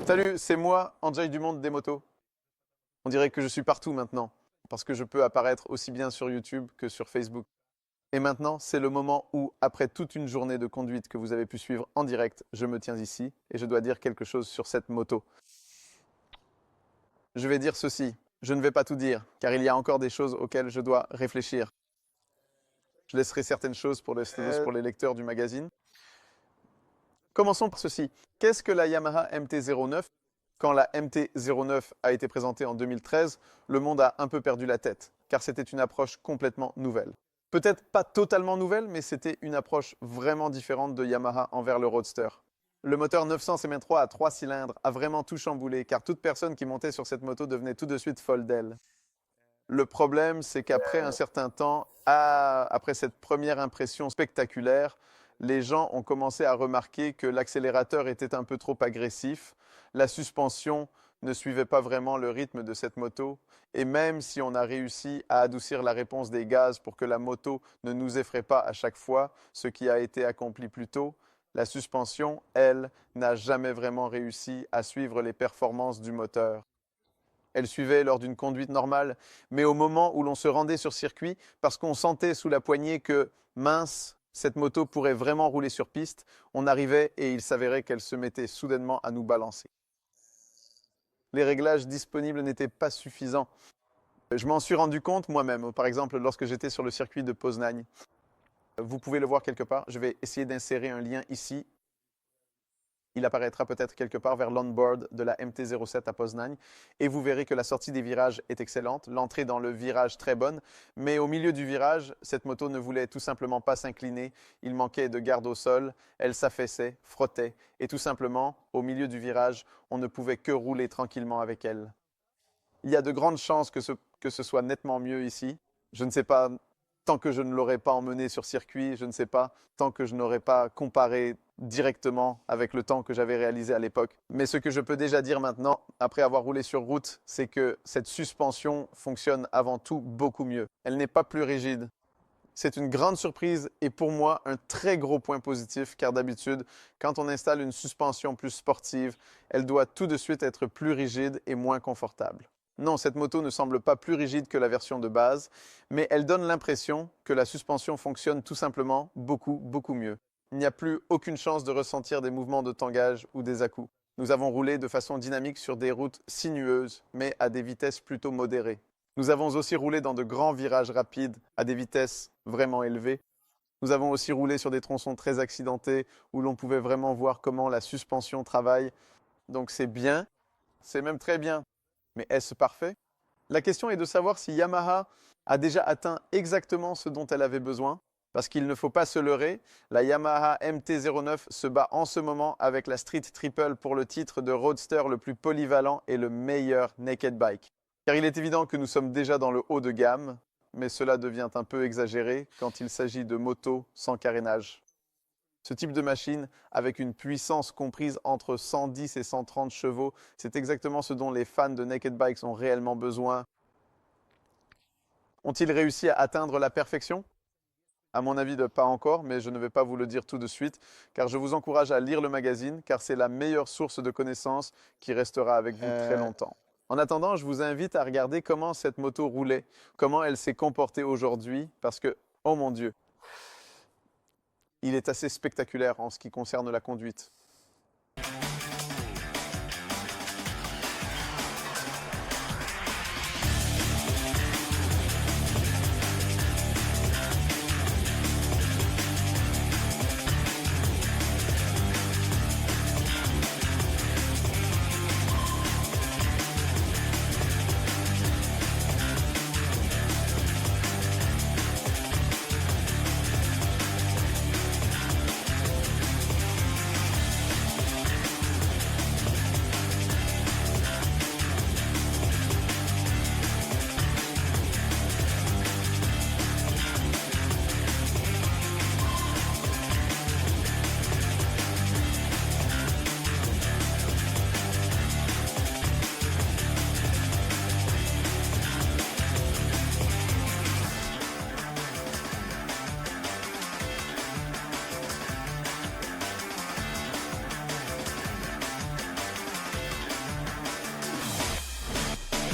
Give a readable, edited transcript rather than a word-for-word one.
Salut, c'est moi, Andrzej du monde des motos. On dirait que je suis partout maintenant, parce que je peux apparaître aussi bien sur YouTube que sur Facebook. Et maintenant, c'est le moment où, après toute une journée de conduite que vous avez pu suivre en direct, je me tiens ici et je dois dire quelque chose sur cette moto. Je vais dire ceci, je ne vais pas tout dire, car il y a encore des choses auxquelles je dois réfléchir. Je laisserai certaines choses pour les lecteurs du magazine. Commençons par ceci. Qu'est-ce que la Yamaha MT-09? Quand la MT-09 a été présentée en 2013, le monde a un peu perdu la tête, car c'était une approche complètement nouvelle. Peut-être pas totalement nouvelle, mais c'était une approche vraiment différente de Yamaha envers le Roadster. Le moteur 900 CM3 à 3 cylindres a vraiment tout chamboulé, car toute personne qui montait sur cette moto devenait tout de suite folle d'elle. Le problème, c'est qu'après un certain temps, après cette première impression spectaculaire, les gens ont commencé à remarquer que l'accélérateur était un peu trop agressif, la suspension ne suivait pas vraiment le rythme de cette moto, et même si on a réussi à adoucir la réponse des gaz pour que la moto ne nous effraie pas à chaque fois, ce qui a été accompli plus tôt, la suspension, elle, n'a jamais vraiment réussi à suivre les performances du moteur. Elle suivait lors d'une conduite normale, mais au moment où l'on se rendait sur circuit, parce qu'on sentait sous la poignée que, mince, cette moto pourrait vraiment rouler sur piste, on arrivait et il s'avérait qu'elle se mettait soudainement à nous balancer. Les réglages disponibles n'étaient pas suffisants. Je m'en suis rendu compte moi-même, par exemple lorsque j'étais sur le circuit de Poznań. Vous pouvez le voir quelque part, je vais essayer d'insérer un lien ici. Il apparaîtra peut-être quelque part vers l'onboard de la MT-07 à Poznań et vous verrez que la sortie des virages est excellente, l'entrée dans le virage très bonne, mais au milieu du virage, cette moto ne voulait tout simplement pas s'incliner, il manquait de garde au sol, elle s'affaissait, frottait et tout simplement, au milieu du virage, on ne pouvait que rouler tranquillement avec elle. Il y a de grandes chances que ce soit nettement mieux ici. Je ne sais pas, tant que je ne l'aurai pas emmené sur circuit, je ne sais pas, tant que je n'aurai pas comparé directement avec le temps que j'avais réalisé à l'époque. Mais ce que je peux déjà dire maintenant, après avoir roulé sur route, c'est que cette suspension fonctionne avant tout beaucoup mieux. Elle n'est pas plus rigide. C'est une grande surprise et pour moi un très gros point positif car d'habitude, quand on installe une suspension plus sportive, elle doit tout de suite être plus rigide et moins confortable. Non, cette moto ne semble pas plus rigide que la version de base, mais elle donne l'impression que la suspension fonctionne tout simplement beaucoup mieux. Il n'y a plus aucune chance de ressentir des mouvements de tangage ou des à-coups. Nous avons roulé de façon dynamique sur des routes sinueuses, mais à des vitesses plutôt modérées. Nous avons aussi roulé dans de grands virages rapides à des vitesses vraiment élevées. Nous avons aussi roulé sur des tronçons très accidentés où l'on pouvait vraiment voir comment la suspension travaille. Donc c'est bien, c'est même très bien. Mais est-ce parfait? La question est de savoir si Yamaha a déjà atteint exactement ce dont elle avait besoin. Parce qu'il ne faut pas se leurrer, la Yamaha MT-09 se bat en ce moment avec la Street Triple pour le titre de roadster le plus polyvalent et le meilleur naked bike. Car il est évident que nous sommes déjà dans le haut de gamme, mais cela devient un peu exagéré quand il s'agit de motos sans carénage. Ce type de machine, avec une puissance comprise entre 110 et 130 chevaux, c'est exactement ce dont les fans de naked bikes ont réellement besoin. Ont-ils réussi à atteindre la perfection? À mon avis, pas encore, mais je ne vais pas vous le dire tout de suite, car je vous encourage à lire le magazine, car c'est la meilleure source de connaissances qui restera avec vous très longtemps. En attendant, je vous invite à regarder comment cette moto roulait, comment elle s'est comportée aujourd'hui, parce que, oh mon Dieu, il est assez spectaculaire en ce qui concerne la conduite.